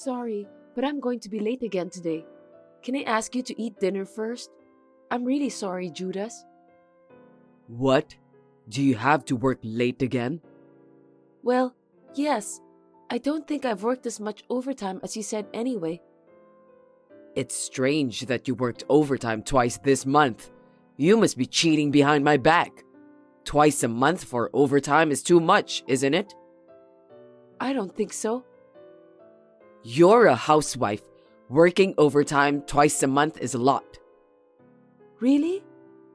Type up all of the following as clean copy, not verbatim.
Sorry, but I'm going to be late again today. Can I ask you to eat dinner first? I'm really sorry, Judas. What? Do you have to work late again? Well, yes. I don't think I've worked as much overtime as you said anyway. It's strange that you worked overtime twice this month. You must be cheating behind my back. Twice a month for overtime is too much, isn't it? I don't think so. You're a housewife. Working overtime twice a month is a lot. Really?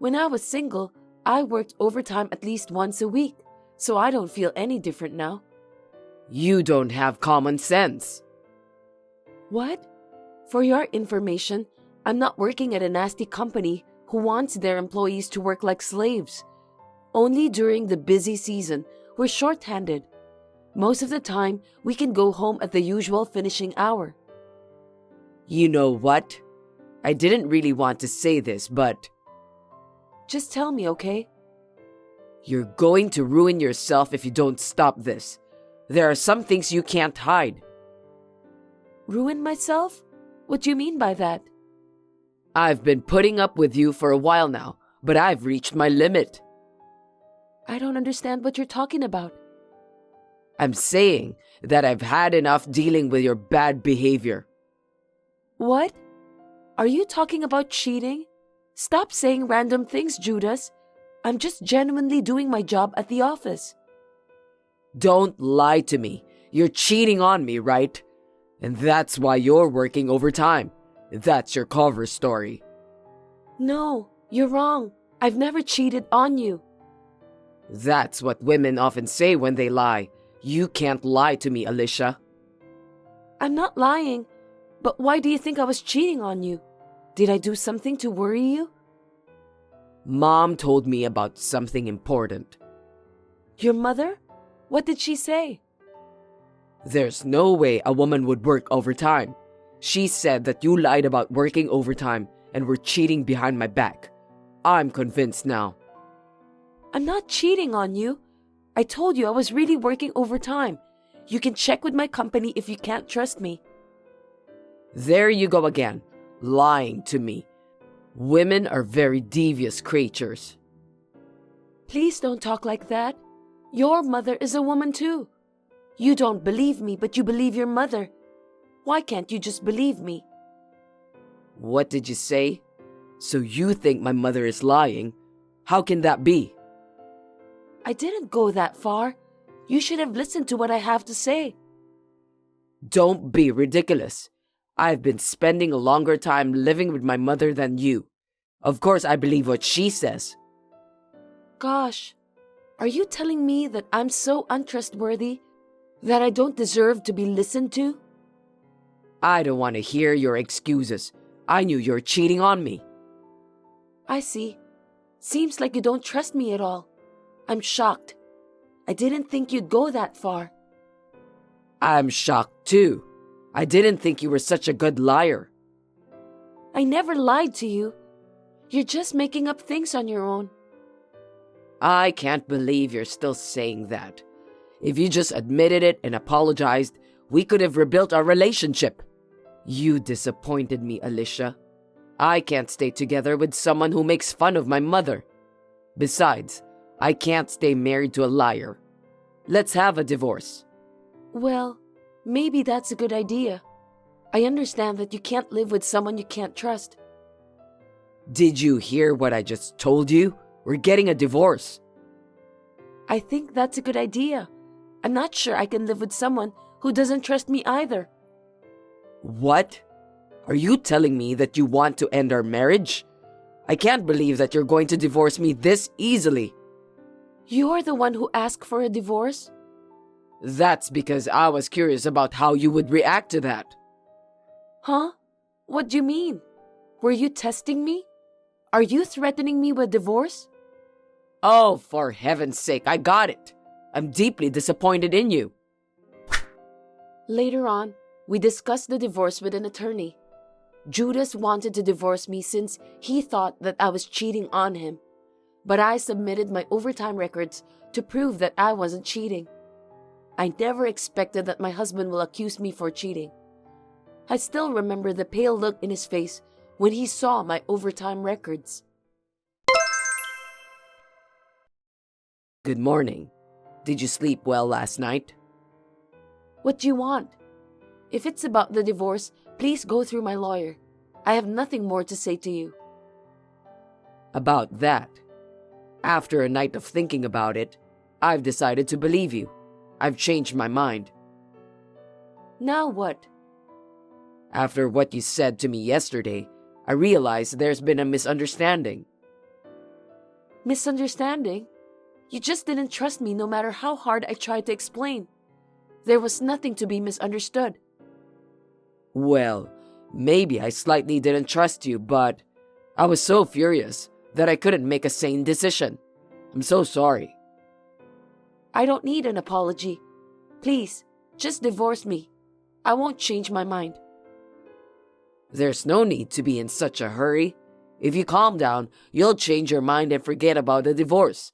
When I was single, I worked overtime at least once a week, so I don't feel any different now. You don't have common sense. What? For your information, I'm not working at a nasty company who wants their employees to work like slaves. Only during the busy season, we're short-handed. Most of the time, we can go home at the usual finishing hour. You know what? I didn't really want to say this, but Just tell me, okay? you're going to ruin yourself if you don't stop this. There are some things you can't hide. Ruin myself? What do you mean by that? I've been putting up with you for a while now, but I've reached my limit. I don't understand what you're talking about. I'm saying that I've had enough dealing with your bad behavior. What? Are you talking about cheating? Stop saying random things, Judas. I'm just genuinely doing my job at the office. Don't lie to me. You're cheating on me, right? And that's why you're working overtime. That's your cover story. No, you're wrong. I've never cheated on you. That's what women often say when they lie. You can't lie to me, Alicia. I'm not lying. But why do you think I was cheating on you? Did I do something to worry you? Mom told me about something important. Your mother? What did she say? There's no way a woman would work overtime. She said that you lied about working overtime and were cheating behind my back. I'm convinced now. I'm not cheating on you. I told you I was really working overtime. You can check with my company if you can't trust me. There you go again, lying to me. Women are very devious creatures. Please don't talk like that. Your mother is a woman too. You don't believe me, but you believe your mother. Why can't you just believe me? What did you say? So you think my mother is lying? How can that be? I didn't go that far. You should have listened to what I have to say. Don't be ridiculous. I've been spending a longer time living with my mother than you. Of course, I believe what she says. Gosh, are you telling me that I'm so untrustworthy that I don't deserve to be listened to? I don't want to hear your excuses. I knew you're cheating on me. I see. Seems like you don't trust me at all. I'm shocked. I didn't think you'd go that far. I'm shocked too. I didn't think you were such a good liar. I never lied to you. You're just making up things on your own. I can't believe you're still saying that. If you just admitted it and apologized, we could have rebuilt our relationship. You disappointed me, Alicia. I can't stay together with someone who makes fun of my mother. Besides, I can't stay married to a liar. Let's have a divorce. Well, maybe that's a good idea. I understand that you can't live with someone you can't trust. Did you hear what I just told you? We're getting a divorce. I think that's a good idea. I'm not sure I can live with someone who doesn't trust me either. What? Are you telling me that you want to end our marriage? I can't believe that you're going to divorce me this easily. You're the one who asked for a divorce? That's because I was curious about how you would react to that. Huh? What do you mean? Were you testing me? Are you threatening me with divorce? Oh, for heaven's sake, I got it. I'm deeply disappointed in you. Later on, we discussed the divorce with an attorney. Judas wanted to divorce me since he thought that I was cheating on him. But I submitted my overtime records to prove that I wasn't cheating. I never expected that my husband will accuse me for cheating. I still remember the pale look in his face when he saw my overtime records. Good morning. Did you sleep well last night? What do you want? If it's about the divorce, please go through my lawyer. I have nothing more to say to you. About that. After a night of thinking about it, I've decided to believe you. I've changed my mind. Now what? After what you said to me yesterday, I realized there's been a misunderstanding. Misunderstanding? You just didn't trust me no matter how hard I tried to explain. There was nothing to be misunderstood. Well, maybe I slightly didn't trust you, but I was so furious that I couldn't make a sane decision. I'm so sorry. I don't need an apology. Please, just divorce me. I won't change my mind. There's no need to be in such a hurry. If you calm down, you'll change your mind and forget about the divorce.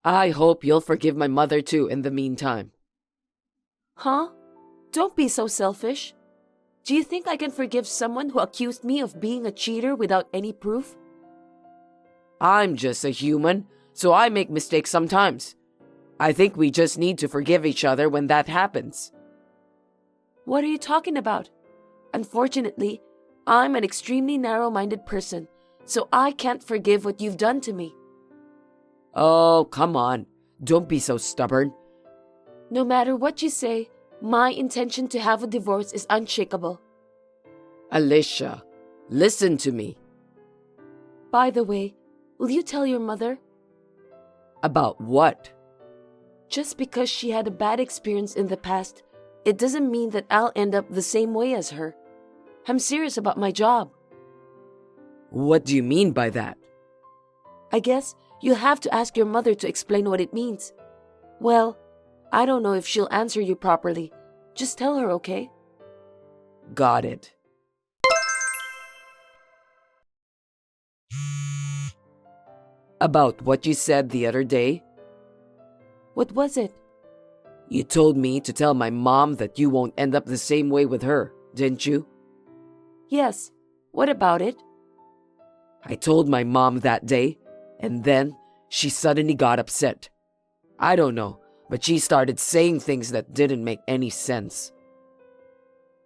I hope you'll forgive my mother too in the meantime. Huh? Don't be so selfish. Do you think I can forgive someone who accused me of being a cheater without any proof? I'm just a human, so I make mistakes sometimes. I think we just need to forgive each other when that happens. What are you talking about? Unfortunately, I'm an extremely narrow-minded person, so I can't forgive what you've done to me. Oh, come on. Don't be so stubborn. No matter what you say, my intention to have a divorce is unshakable. Alicia, listen to me. By the way, will you tell your mother? About what? Just because she had a bad experience in the past, it doesn't mean that I'll end up the same way as her. I'm serious about my job. What do you mean by that? I guess you'll have to ask your mother to explain what it means. Well, I don't know if she'll answer you properly. Just tell her, okay? Got it. About what you said the other day? What was it? You told me to tell my mom that you won't end up the same way with her, didn't you? Yes. What about it? I told my mom that day, and then she suddenly got upset. I don't know, but she started saying things that didn't make any sense.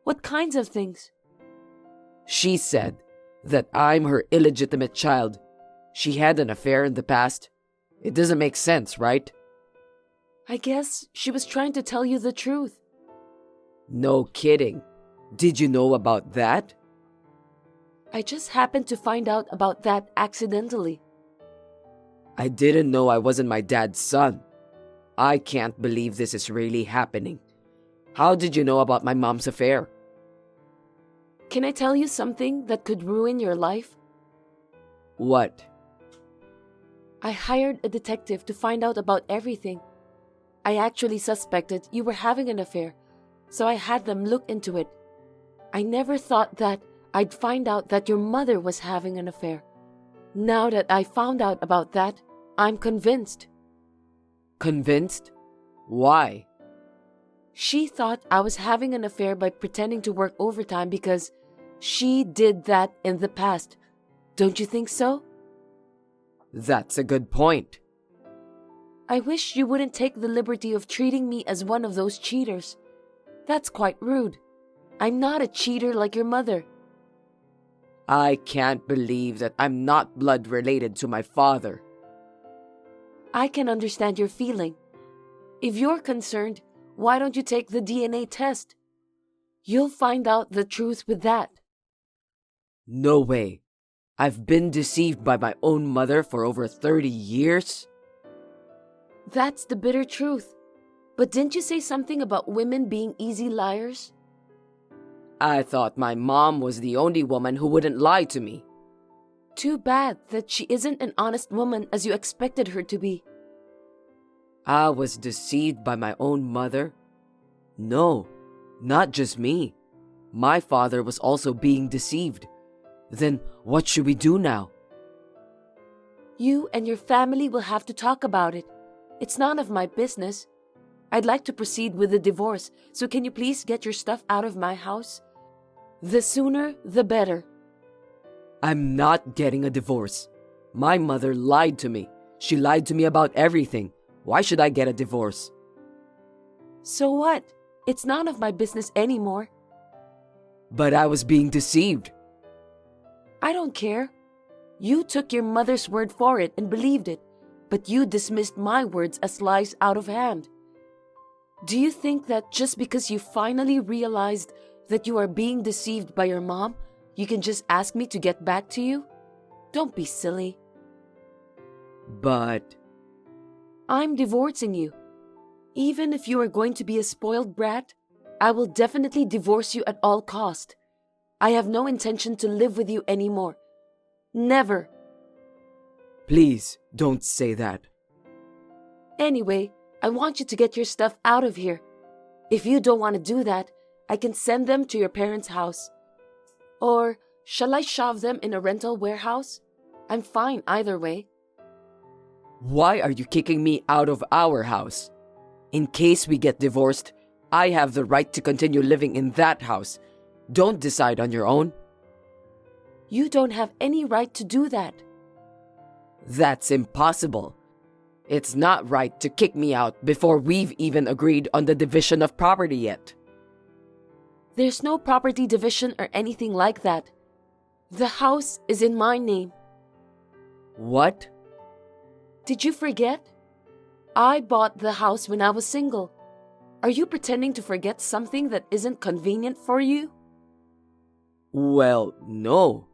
What kinds of things? She said that I'm her illegitimate child. She had an affair in the past. It doesn't make sense, right? I guess she was trying to tell you the truth. No kidding. Did you know about that? I just happened to find out about that accidentally. I didn't know I wasn't my dad's son. I can't believe this is really happening. How did you know about my mom's affair? Can I tell you something that could ruin your life? What? I hired a detective to find out about everything. I actually suspected you were having an affair, so I had them look into it. I never thought that I'd find out that your mother was having an affair. Now that I found out about that, I'm convinced. Convinced? Why? She thought I was having an affair by pretending to work overtime because she did that in the past. Don't you think so? That's a good point. I wish you wouldn't take the liberty of treating me as one of those cheaters. That's quite rude. I'm not a cheater like your mother. I can't believe that I'm not blood related to my father. I can understand your feeling. If you're concerned, why don't you take the DNA test? You'll find out the truth with that. No way. I've been deceived by my own mother for over 30 years? That's the bitter truth. But didn't you say something about women being easy liars? I thought my mom was the only woman who wouldn't lie to me. Too bad that she isn't an honest woman as you expected her to be. I was deceived by my own mother? No, not just me. My father was also being deceived. Then what should we do now? You and your family will have to talk about it. It's none of my business. I'd like to proceed with the divorce, so can you please get your stuff out of my house? The sooner, the better. I'm not getting a divorce. My mother lied to me. She lied to me about everything. Why should I get a divorce? So what? It's none of my business anymore. But I was being deceived. I don't care. You took your mother's word for it and believed it, but you dismissed my words as lies out of hand. Do you think that just because you finally realized that you are being deceived by your mom, you can just ask me to get back to you? Don't be silly. But I'm divorcing you. Even if you are going to be a spoiled brat, I will definitely divorce you at all cost. I have no intention to live with you anymore. Never. please don't say that. Anyway, I want you to get your stuff out of here. If you don't want to do that, I can send them to your parents' house. Or shall I shove them in a rental warehouse? I'm fine either way. Why are you kicking me out of our house? In case we get divorced, I have the right to continue living in that house. Don't decide on your own. You don't have any right to do that. That's impossible. It's not right to kick me out before we've even agreed on the division of property yet. There's no property division or anything like that. The house is in my name. What? Did you forget? I bought the house when I was single. Are you pretending to forget something that isn't convenient for you? Well, no.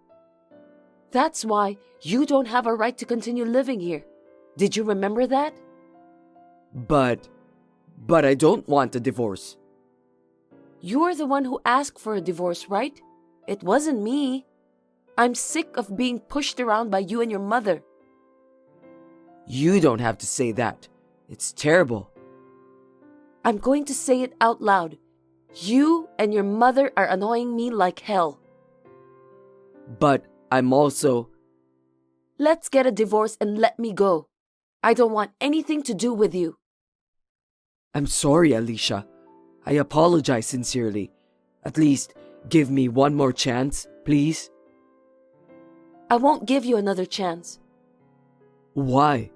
That's why you don't have a right to continue living here. Did you remember that? But I don't want a divorce. You're the one who asked for a divorce, right? It wasn't me. I'm sick of being pushed around by you and your mother. You don't have to say that. It's terrible. I'm going to say it out loud. You and your mother are annoying me like hell. But I'm also... Let's get a divorce and let me go. I don't want anything to do with you. I'm sorry, Alicia. I apologize sincerely. At least, give me one more chance, please. I won't give you another chance. Why?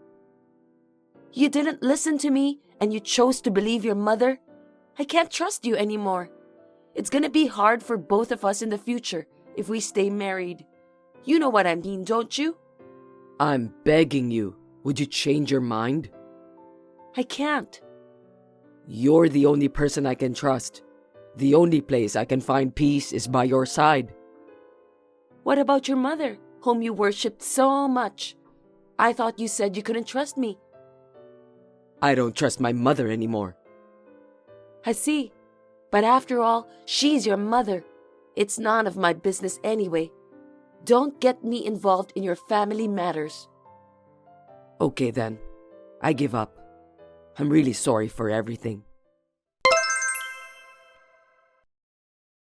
You didn't listen to me and you chose to believe your mother. I can't trust you anymore. It's gonna be hard for both of us in the future if we stay married. You know what I mean, don't you? I'm begging you. Would you change your mind? I can't. You're the only person I can trust. The only place I can find peace is by your side. What about your mother, whom you worshipped so much? I thought you said you couldn't trust me. I don't trust my mother anymore. I see. But after all, she's your mother. It's none of my business anyway. Don't get me involved in your family matters. Okay then. I give up. I'm really sorry for everything.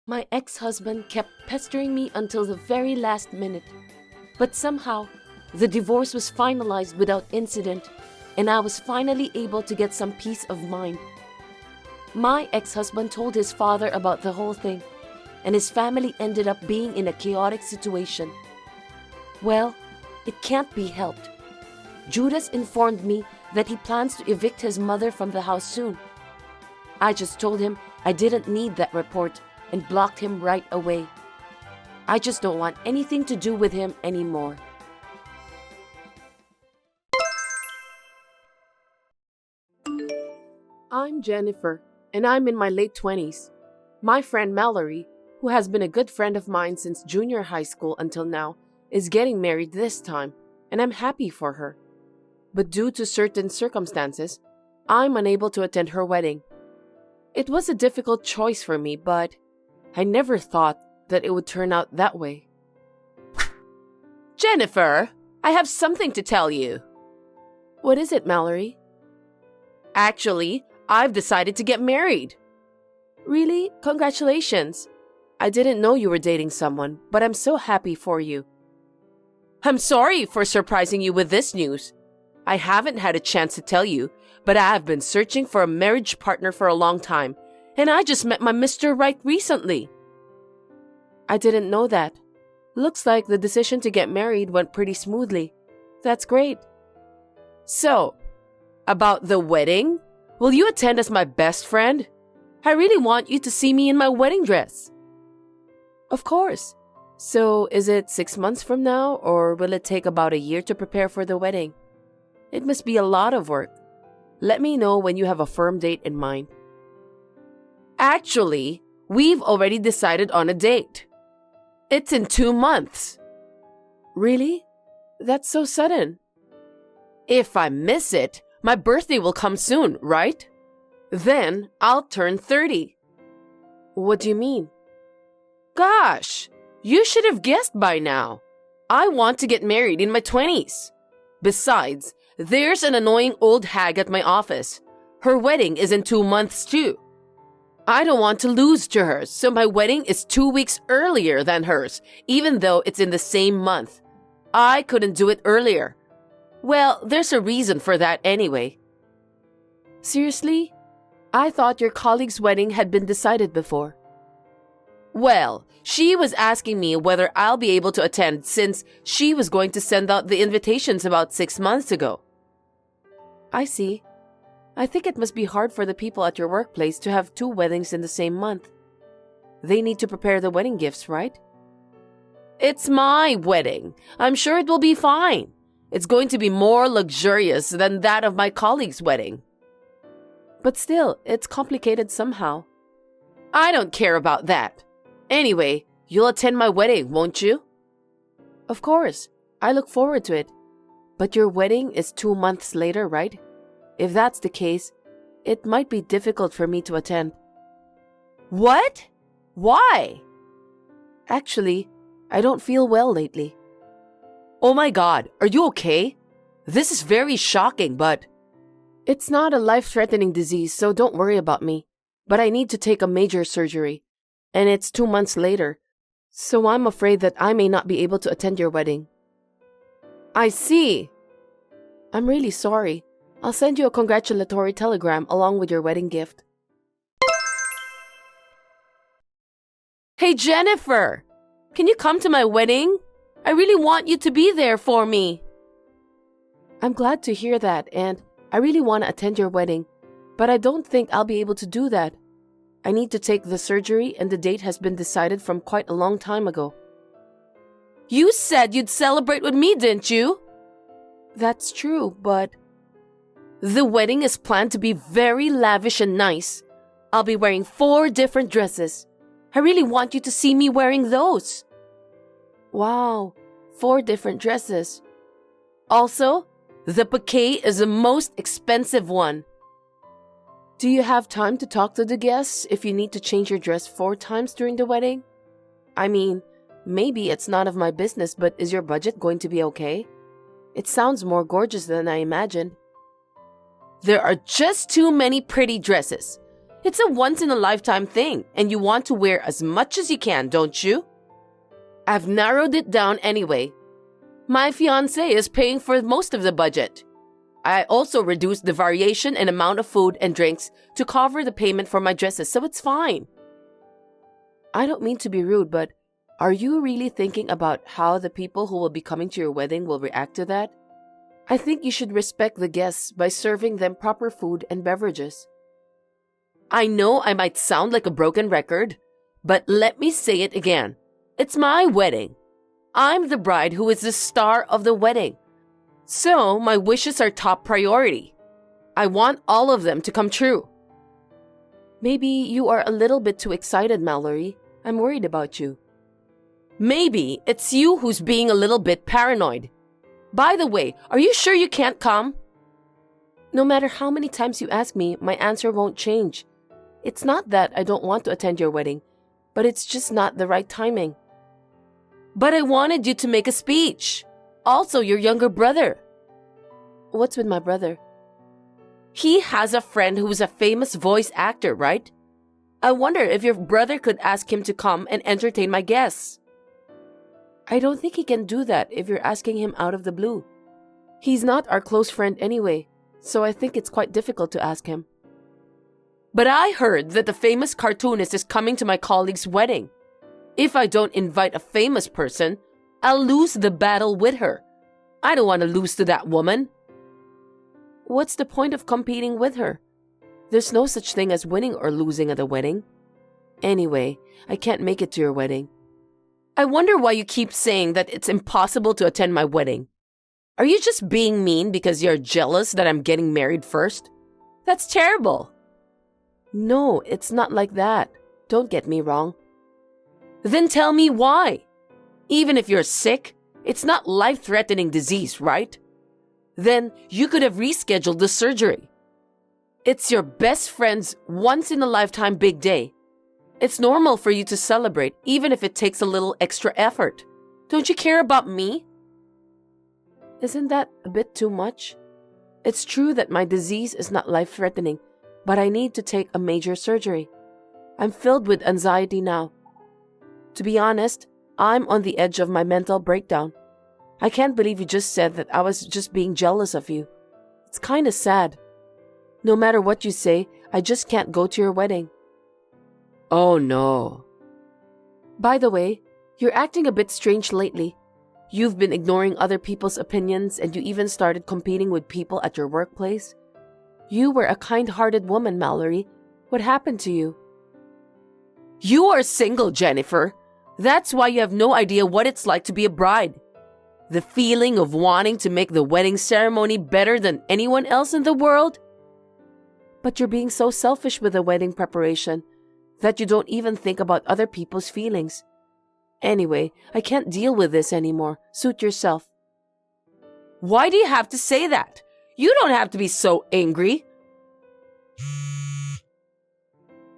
My ex-husband kept pestering me until the very last minute. But somehow, the divorce was finalized without incident, and I was finally able to get some peace of mind. My ex-husband told his father about the whole thing, and his family ended up being in a chaotic situation. Well, it can't be helped. Judas informed me that he plans to evict his mother from the house soon. I just told him I didn't need that report and blocked him right away. I just don't want anything to do with him anymore. I'm Jennifer, and I'm in my late 20s. My friend Mallory, who has been a good friend of mine since junior high school until now, is getting married this time, and I'm happy for her. But due to certain circumstances, I'm unable to attend her wedding. It was a difficult choice for me, but I never thought that it would turn out that way. Jennifer, I have something to tell you. What is it, Mallory? Actually, I've decided to get married. Really? Congratulations. I didn't know you were dating someone, but I'm so happy for you. I'm sorry for surprising you with this news. I haven't had a chance to tell you, but I have been searching for a marriage partner for a long time, and I just met my Mr. Right recently. I didn't know that. Looks like the decision to get married went pretty smoothly. That's great. So, about the wedding? Will you attend as my best friend? I really want you to see me in my wedding dress. Of course. So, is it 6 months from now, or will it take about a year to prepare for the wedding? It must be a lot of work. Let me know when you have a firm date in mind. Actually, we've already decided on a date. It's in 2 months. Really? That's so sudden. If I miss it, my birthday will come soon, right? Then I'll turn 30. What do you mean? Gosh, you should have guessed by now. I want to get married in my 20s. Besides, there's an annoying old hag at my office. Her wedding is in 2 months too. I don't want to lose to her, so my wedding is 2 weeks earlier than hers, even though it's in the same month. I couldn't do it earlier. Well, there's a reason for that anyway. Seriously? I thought your colleague's wedding had been decided before. Well, she was asking me whether I'll be able to attend since she was going to send out the invitations about 6 months ago. I see. I think it must be hard for the people at your workplace to have 2 weddings in the same month. They need to prepare the wedding gifts, right? It's my wedding. I'm sure it will be fine. It's going to be more luxurious than that of my colleague's wedding. But still, it's complicated somehow. I don't care about that. Anyway, you'll attend my wedding, won't you? Of course. I look forward to it. But your wedding is 2 months later, right? If that's the case, it might be difficult for me to attend. What? Why? Actually, I don't feel well lately. Oh my God, are you okay? This is very shocking, but... It's not a life-threatening disease, so don't worry about me. But I need to take a major surgery, and it's 2 months later, so I'm afraid that I may not be able to attend your wedding. I see. I'm really sorry. I'll send you a congratulatory telegram along with your wedding gift. Hey, Jennifer! Can you come to my wedding? I really want you to be there for me. I'm glad to hear that, and I really want to attend your wedding, but I don't think I'll be able to do that. I need to take the surgery, and the date has been decided from quite a long time ago. You said you'd celebrate with me, didn't you? That's true, but... The wedding is planned to be very lavish and nice. I'll be wearing 4 different dresses. I really want you to see me wearing those. Wow, 4 different dresses. Also, the bouquet is the most expensive one. Do you have time to talk to the guests if you need to change your dress 4 times during the wedding? I mean, maybe it's none of my business, but is your budget going to be okay? It sounds more gorgeous than I imagined. There are just too many pretty dresses. It's a once-in-a-lifetime thing, and you want to wear as much as you can, don't you? I've narrowed it down anyway. My fiancé is paying for most of the budget. I also reduced the variation and amount of food and drinks to cover the payment for my dresses, so it's fine. I don't mean to be rude, but are you really thinking about how the people who will be coming to your wedding will react to that? I think you should respect the guests by serving them proper food and beverages. I know I might sound like a broken record, but let me say it again. It's my wedding. I'm the bride who is the star of the wedding. So my wishes are top priority. I want all of them to come true. Maybe you are a little bit too excited, Mallory. I'm worried about you. Maybe it's you who's being a little bit paranoid. By the way, are you sure you can't come? No matter how many times you ask me, my answer won't change. It's not that I don't want to attend your wedding, but it's just not the right timing. But I wanted you to make a speech. Also, your younger brother. What's with my brother? He has a friend who's a famous voice actor, right? I wonder if your brother could ask him to come and entertain my guests. I don't think he can do that if you're asking him out of the blue. He's not our close friend anyway, so I think it's quite difficult to ask him. But I heard that the famous cartoonist is coming to my colleague's wedding. If I don't invite a famous person, I'll lose the battle with her. I don't want to lose to that woman. What's the point of competing with her? There's no such thing as winning or losing at a wedding. Anyway, I can't make it to your wedding. I wonder why you keep saying that it's impossible to attend my wedding. Are you just being mean because you're jealous that I'm getting married first? That's terrible. No, it's not like that. Don't get me wrong. Then tell me why. Even if you're sick, it's not life-threatening disease, right? Then you could have rescheduled the surgery. It's your best friend's once-in-a-lifetime big day. It's normal for you to celebrate, even if it takes a little extra effort. Don't you care about me? Isn't that a bit too much? It's true that my disease is not life-threatening, but I need to take a major surgery. I'm filled with anxiety now. To be honest, I'm on the edge of my mental breakdown. I can't believe you just said that I was just being jealous of you. It's kind of sad. No matter what you say, I just can't go to your wedding. Oh no. By the way, you're acting a bit strange lately. You've been ignoring other people's opinions and you even started competing with people at your workplace. You were a kind-hearted woman, Mallory. What happened to you? You are single, Jennifer. That's why you have no idea what it's like to be a bride. The feeling of wanting to make the wedding ceremony better than anyone else in the world. But you're being so selfish with the wedding preparation that you don't even think about other people's feelings. Anyway, I can't deal with this anymore. Suit yourself. Why do you have to say that? You don't have to be so angry.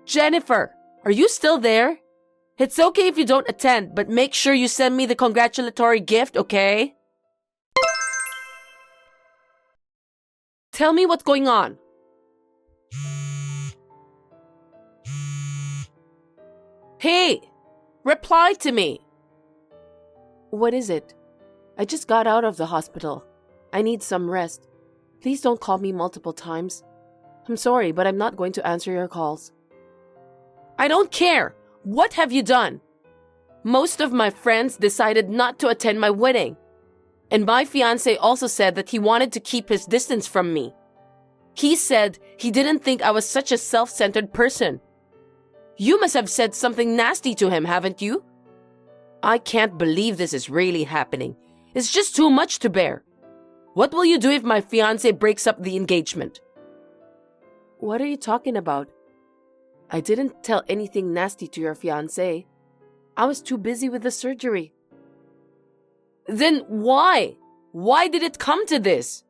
Jennifer, are you still there? It's okay if you don't attend, but make sure you send me the congratulatory gift, okay? Tell me what's going on. Hey, reply to me. What is it? I just got out of the hospital. I need some rest. Please don't call me multiple times. I'm sorry, but I'm not going to answer your calls. I don't care. What have you done? Most of my friends decided not to attend my wedding. And my fiancé also said that he wanted to keep his distance from me. He said he didn't think I was such a self-centered person. You must have said something nasty to him, haven't you? I can't believe this is really happening. It's just too much to bear. What will you do if my fiancé breaks up the engagement? What are you talking about? I didn't tell anything nasty to your fiancé. I was too busy with the surgery. Then why? Why did it come to this?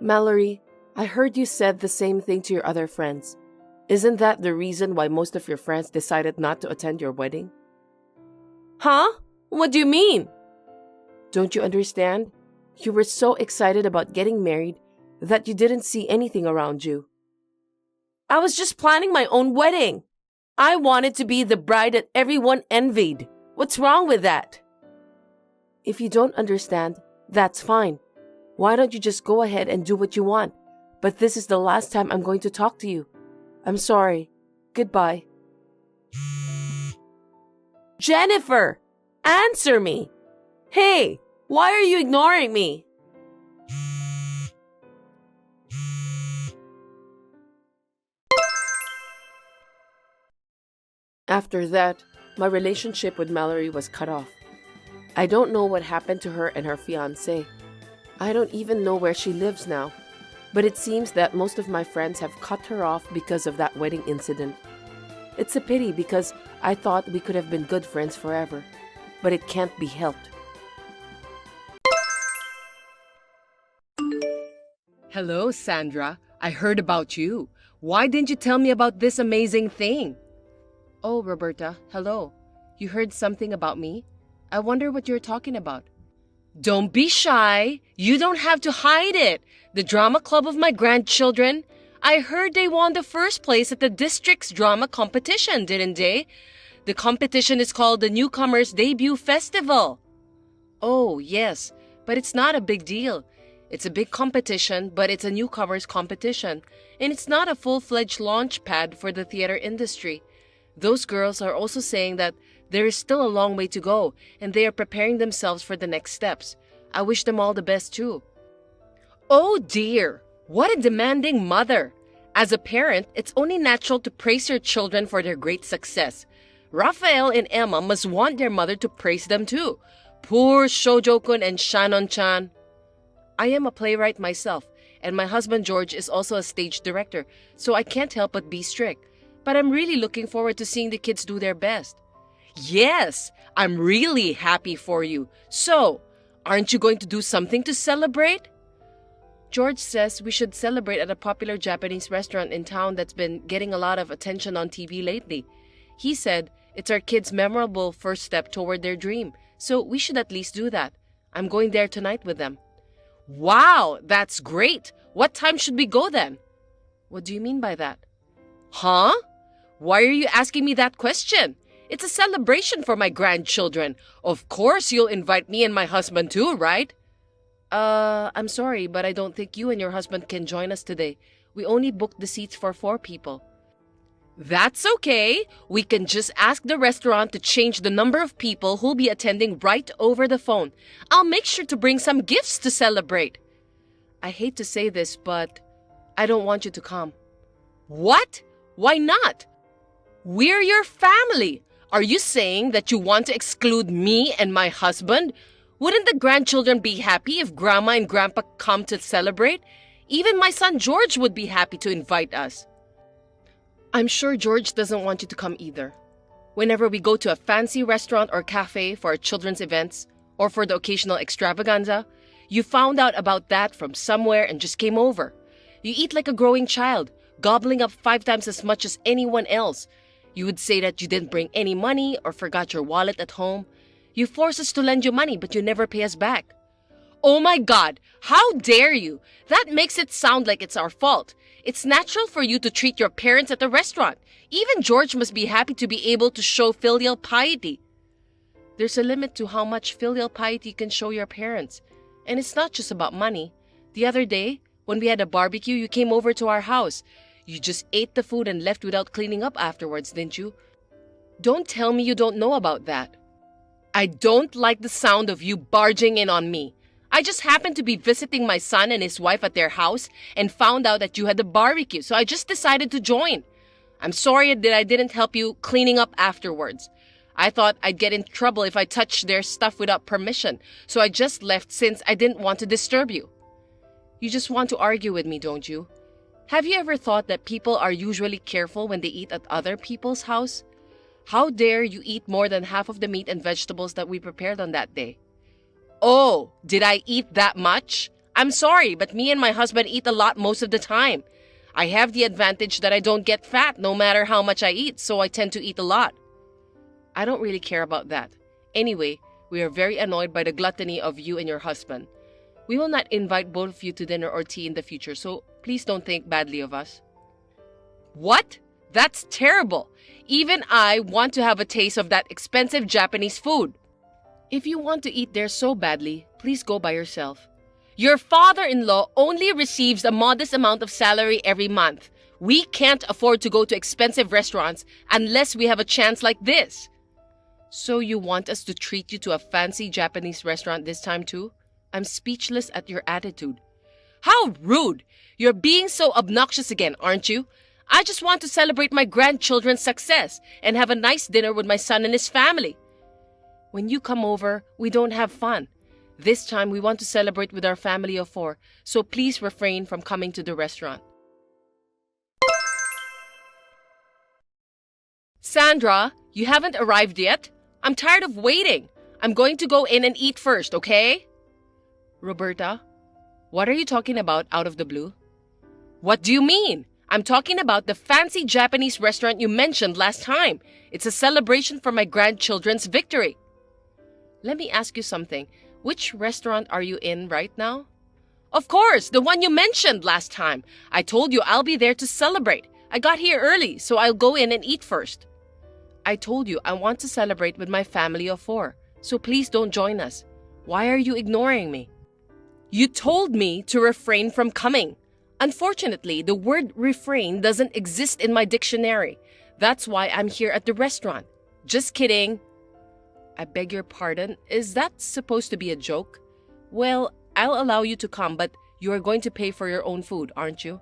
Mallory, I heard you said the same thing to your other friends. Isn't that the reason why most of your friends decided not to attend your wedding? Huh? What do you mean? Don't you understand? You were so excited about getting married that you didn't see anything around you. I was just planning my own wedding. I wanted to be the bride that everyone envied. What's wrong with that? If you don't understand, that's fine. Why don't you just go ahead and do what you want? But this is the last time I'm going to talk to you. I'm sorry. Goodbye. Jennifer, answer me. Hey, why are you ignoring me? After that, my relationship with Mallory was cut off. I don't know what happened to her and her fiancé. I don't even know where she lives now. But it seems that most of my friends have cut her off because of that wedding incident. It's a pity because I thought we could have been good friends forever. But it can't be helped. Hello, Sandra. I heard about you. Why didn't you tell me about this amazing thing? Oh, Roberta, hello. You heard something about me? I wonder what you're talking about. Don't be shy. You don't have to hide it. The drama club of my grandchildren. I heard they won the first place at the district's drama competition, didn't they? The competition is called the Newcomers Debut Festival. Oh, yes, but it's not a big deal. It's a big competition, but it's a newcomers competition, and it's not a full-fledged launch pad for the theater industry. Those girls are also saying that There is still a long way to go, and they are preparing themselves for the next steps. I wish them all the best too. Oh dear, what a demanding mother. As a parent, it's only natural to praise your children for their great success. Raphael and Emma must want their mother to praise them too. Poor Shoujo-kun and Shannon-chan. I am a playwright myself, and my husband George is also a stage director, so I can't help but be strict. But I'm really looking forward to seeing the kids do their best. Yes, I'm really happy for you. So, aren't you going to do something to celebrate? George says we should celebrate at a popular Japanese restaurant in town that's been getting a lot of attention on TV lately. He said it's our kids' memorable first step toward their dream, so we should at least do that. I'm going there tonight with them. Wow, that's great. What time should we go then? What do you mean by that? Huh? Why are you asking me that question? It's a celebration for my grandchildren. Of course you'll invite me and my husband too, right? I'm sorry, but I don't think you and your husband can join us today. We only booked the seats for 4 people. That's okay. We can just ask the restaurant to change the number of people who'll be attending right over the phone. I'll make sure to bring some gifts to celebrate. I hate to say this, but I don't want you to come. What? Why not? We're your family. Are you saying that you want to exclude me and my husband? Wouldn't the grandchildren be happy if Grandma and Grandpa come to celebrate? Even my son George would be happy to invite us. I'm sure George doesn't want you to come either. Whenever we go to a fancy restaurant or cafe for our children's events, or for the occasional extravaganza, you found out about that from somewhere and just came over. You eat like a growing child, gobbling up 5 times as much as anyone else. You would say that you didn't bring any money or forgot your wallet at home. You force us to lend you money, but you never pay us back. Oh my God, how dare you? That makes it sound like it's our fault. It's natural for you to treat your parents at the restaurant. Even George must be happy to be able to show filial piety. There's a limit to how much filial piety you can show your parents. And it's not just about money. The other day, when we had a barbecue, you came over to our house. You just ate the food and left without cleaning up afterwards, didn't you? Don't tell me you don't know about that. I don't like the sound of you barging in on me. I just happened to be visiting my son and his wife at their house and found out that you had the barbecue, so I just decided to join. I'm sorry that I didn't help you cleaning up afterwards. I thought I'd get in trouble if I touched their stuff without permission, so I just left since I didn't want to disturb you. You just want to argue with me, don't you? Have you ever thought that people are usually careful when they eat at other people's house? How dare you eat more than half of the meat and vegetables that we prepared on that day? Oh, did I eat that much? I'm sorry, but me and my husband eat a lot most of the time. I have the advantage that I don't get fat no matter how much I eat, so I tend to eat a lot. I don't really care about that. Anyway, we are very annoyed by the gluttony of you and your husband. We will not invite both of you to dinner or tea in the future, so please don't think badly of us. What? That's terrible. Even I want to have a taste of that expensive Japanese food. If you want to eat there so badly, please go by yourself. Your father-in-law only receives a modest amount of salary every month. We can't afford to go to expensive restaurants unless we have a chance like this. So you want us to treat you to a fancy Japanese restaurant this time too? I'm speechless at your attitude. How rude! You're being so obnoxious again, aren't you? I just want to celebrate my grandchildren's success and have a nice dinner with my son and his family. When you come over, we don't have fun. This time, we want to celebrate with our family of 4, so please refrain from coming to the restaurant. Sandra, you haven't arrived yet? I'm tired of waiting. I'm going to go in and eat first, okay? Roberta, what are you talking about out of the blue? What do you mean? I'm talking about the fancy Japanese restaurant you mentioned last time. It's a celebration for my grandchildren's victory. Let me ask you something. Which restaurant are you in right now? Of course, the one you mentioned last time. I told you I'll be there to celebrate. I got here early, so I'll go in and eat first. I told you I want to celebrate with my family of 4, so please don't join us. Why are you ignoring me? You told me to refrain from coming. Unfortunately, the word refrain doesn't exist in my dictionary. That's why I'm here at the restaurant. Just kidding. I beg your pardon. Is that supposed to be a joke? Well, I'll allow you to come, but you are going to pay for your own food, aren't you?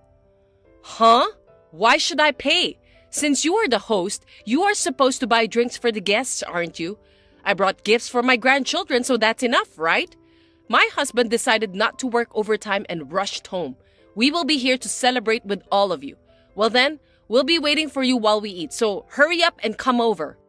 Huh? Why should I pay? Since you are the host, you are supposed to buy drinks for the guests, aren't you? I brought gifts for my grandchildren, so that's enough, right? My husband decided not to work overtime and rushed home. We will be here to celebrate with all of you. Well then, we'll be waiting for you while we eat, so hurry up and come over.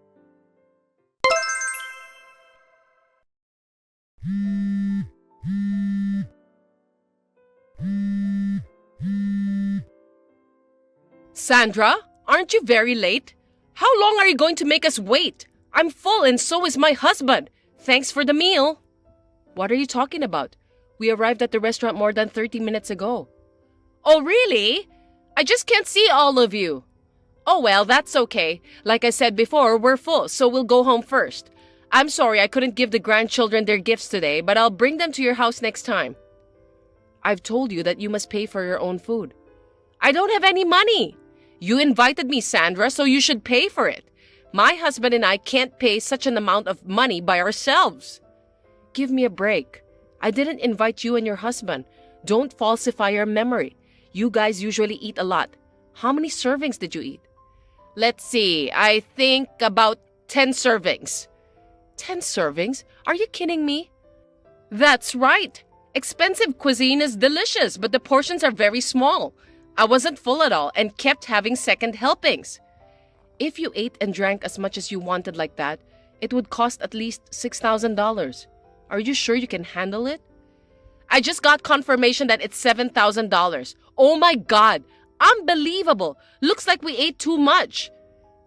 Sandra, aren't you very late? How long are you going to make us wait? I'm full and so is my husband. Thanks for the meal. What are you talking about? We arrived at the restaurant more than 30 minutes ago. Oh, really? I just can't see all of you. Oh, well, that's okay. Like I said before, we're full, so we'll go home first. I'm sorry I couldn't give the grandchildren their gifts today, but I'll bring them to your house next time. I've told you that you must pay for your own food. I don't have any money. You invited me, Sandra, so you should pay for it. My husband and I can't pay such an amount of money by ourselves. Give me a break. I didn't invite you and your husband. Don't falsify your memory. You guys usually eat a lot. How many servings did you eat? Let's see. I think about 10 servings. 10 servings? Are you kidding me? That's right. Expensive cuisine is delicious, but the portions are very small. I wasn't full at all and kept having second helpings. If you ate and drank as much as you wanted like that, it would cost at least $6,000. Are you sure you can handle it? I just got confirmation that it's $7,000. Oh my God! Unbelievable! Looks like we ate too much.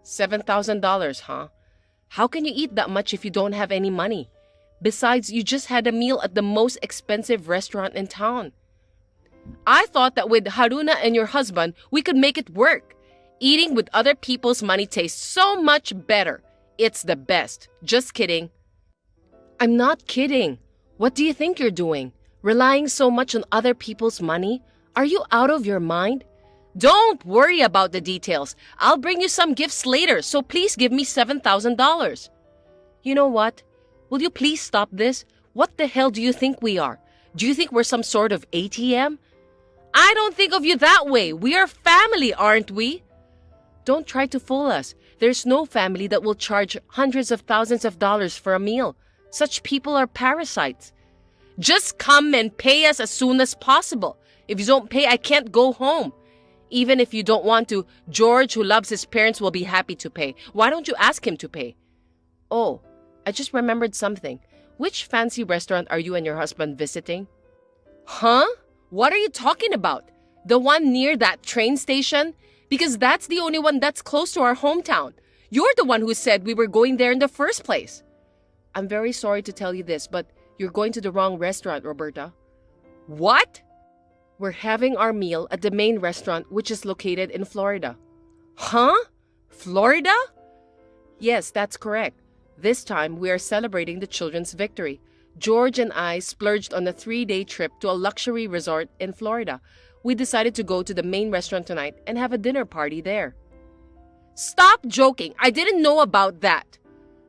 $7,000, huh? How can you eat that much if you don't have any money? Besides, you just had a meal at the most expensive restaurant in town. I thought that with Haruna and your husband, we could make it work. Eating with other people's money tastes so much better. It's the best. Just kidding. I'm not kidding. What do you think you're doing? Relying so much on other people's money? Are you out of your mind? Don't worry about the details. I'll bring you some gifts later, so please give me $7,000. You know what? Will you please stop this? What the hell do you think we are? Do you think we're some sort of ATM? I don't think of you that way. We are family, aren't we? Don't try to fool us. There's no family that will charge hundreds of thousands of dollars for a meal. Such people are parasites. Just come and pay us as soon as possible. If you don't pay, I can't go home. Even if you don't want to, George, who loves his parents, will be happy to pay. Why don't you ask him to pay? Oh, I just remembered something. Which fancy restaurant are you and your husband visiting? Huh? What are you talking about? The one near that train station? Because that's the only one that's close to our hometown. You're the one who said we were going there in the first place. I'm very sorry to tell you this, but you're going to the wrong restaurant, Roberta. What? We're having our meal at the main restaurant, which is located in Florida. Huh? Florida? Yes, that's correct. This time, we are celebrating the children's victory. George and I splurged on a 3-day trip to a luxury resort in Florida. We decided to go to the main restaurant tonight and have a dinner party there. Stop joking! I didn't know about that!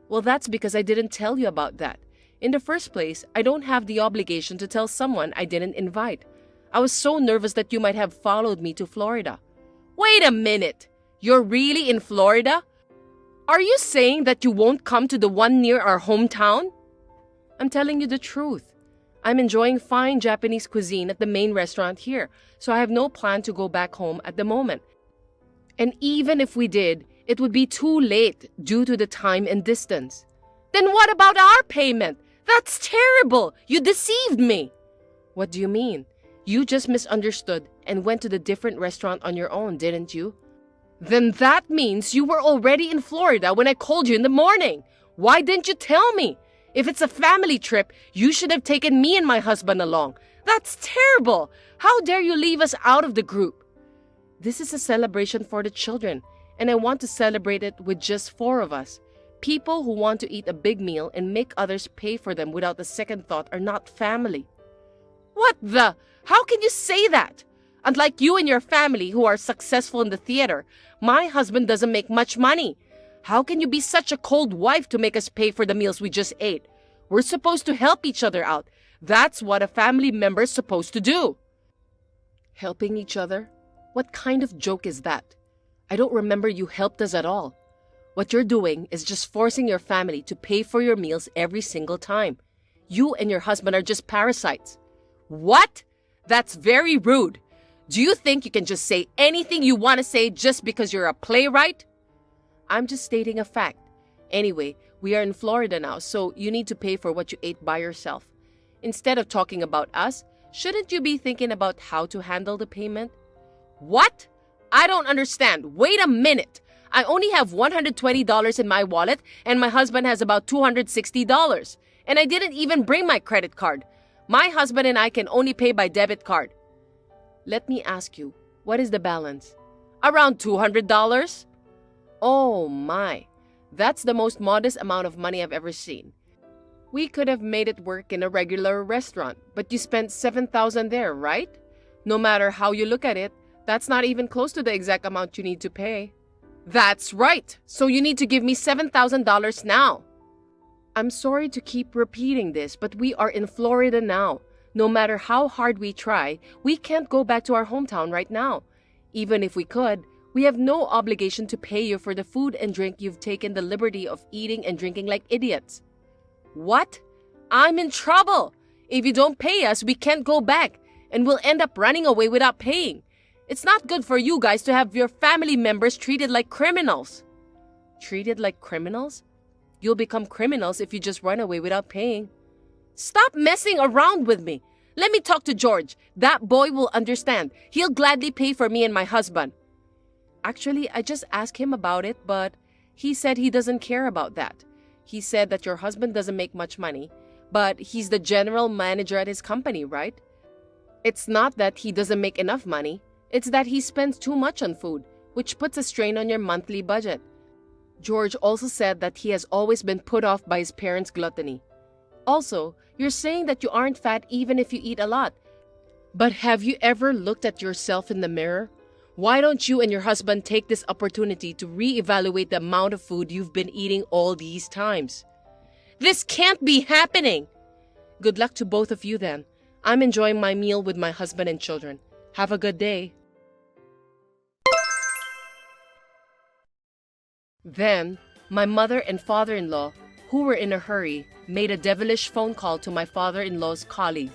Well, that's because I didn't tell you about that. In the first place, I don't have the obligation to tell someone I didn't invite. I was so nervous that you might have followed me to Florida. Wait a minute! You're really in Florida? Are you saying that you won't come to the one near our hometown? I'm telling you the truth. I'm enjoying fine Japanese cuisine at the main restaurant here, so I have no plan to go back home at the moment. And even if we did, it would be too late due to the time and distance. Then what about our payment? That's terrible! You deceived me! What do you mean? You just misunderstood and went to the different restaurant on your own, didn't you? Then that means you were already in Florida when I called you in the morning. Why didn't you tell me? If it's a family trip, you should have taken me and my husband along. That's terrible! How dare you leave us out of the group? This is a celebration for the children, and I want to celebrate it with just 4 of us. People who want to eat a big meal and make others pay for them without a second thought are not family. What the? How can you say that? Unlike you and your family who are successful in the theater, my husband doesn't make much money. How can you be such a cold wife to make us pay for the meals we just ate? We're supposed to help each other out. That's what a family member's supposed to do. Helping each other? What kind of joke is that? I don't remember you helped us at all. What you're doing is just forcing your family to pay for your meals every single time. You and your husband are just parasites. What? That's very rude. Do you think you can just say anything you want to say just because you're a playwright? I'm just stating a fact. Anyway, we are in Florida now, so you need to pay for what you ate by yourself. Instead of talking about us, shouldn't you be thinking about how to handle the payment? What? I don't understand. Wait a minute. I only have $120 in my wallet and my husband has about $260. And I didn't even bring my credit card. My husband and I can only pay by debit card. Let me ask you, what is the balance? Around $200? Oh my, that's the most modest amount of money I've ever seen. We could have made it work in a regular restaurant, but you spent $7,000 there, right? No matter how you look at it, that's not even close to the exact amount you need to pay. That's right, so you need to give me $7,000 now. I'm sorry to keep repeating this, but we are in Florida now. No matter how hard we try, we can't go back to our hometown right now. Even if we could, we have no obligation to pay you for the food and drink you've taken the liberty of eating and drinking like idiots. What? I'm in trouble. If you don't pay us, we can't go back, and we'll end up running away without paying. It's not good for you guys to have your family members treated like criminals. Treated like criminals? You'll become criminals if you just run away without paying. Stop messing around with me. Let me talk to George. That boy will understand. He'll gladly pay for me and my husband. Actually, I just asked him about it, but he said he doesn't care about that. He said that your husband doesn't make much money, but he's the general manager at his company, right? It's not that he doesn't make enough money. It's that he spends too much on food, which puts a strain on your monthly budget. George also said that he has always been put off by his parents' gluttony. Also, you're saying that you aren't fat even if you eat a lot. But have you ever looked at yourself in the mirror? Why don't you and your husband take this opportunity to reevaluate the amount of food you've been eating all these times? This can't be happening! Good luck to both of you then. I'm enjoying my meal with my husband and children. Have a good day. Then, my mother and father-in-law, who were in a hurry, made a devilish phone call to my father-in-law's colleague.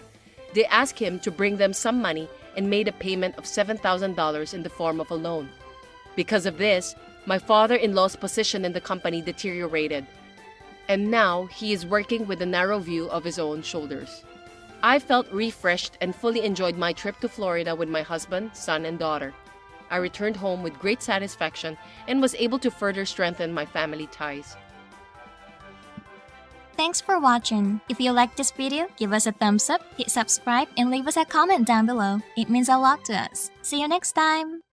They asked him to bring them some money and made a payment of $7,000 in the form of a loan. Because of this, my father-in-law's position in the company deteriorated, and now he is working with a narrow view of his own shoulders. I felt refreshed and fully enjoyed my trip to Florida with my husband, son, and daughter. I returned home with great satisfaction and was able to further strengthen my family ties. Thanks for watching. If you liked this video, give us a thumbs up, hit subscribe, and leave us a comment down below. It means a lot to us. See you next time!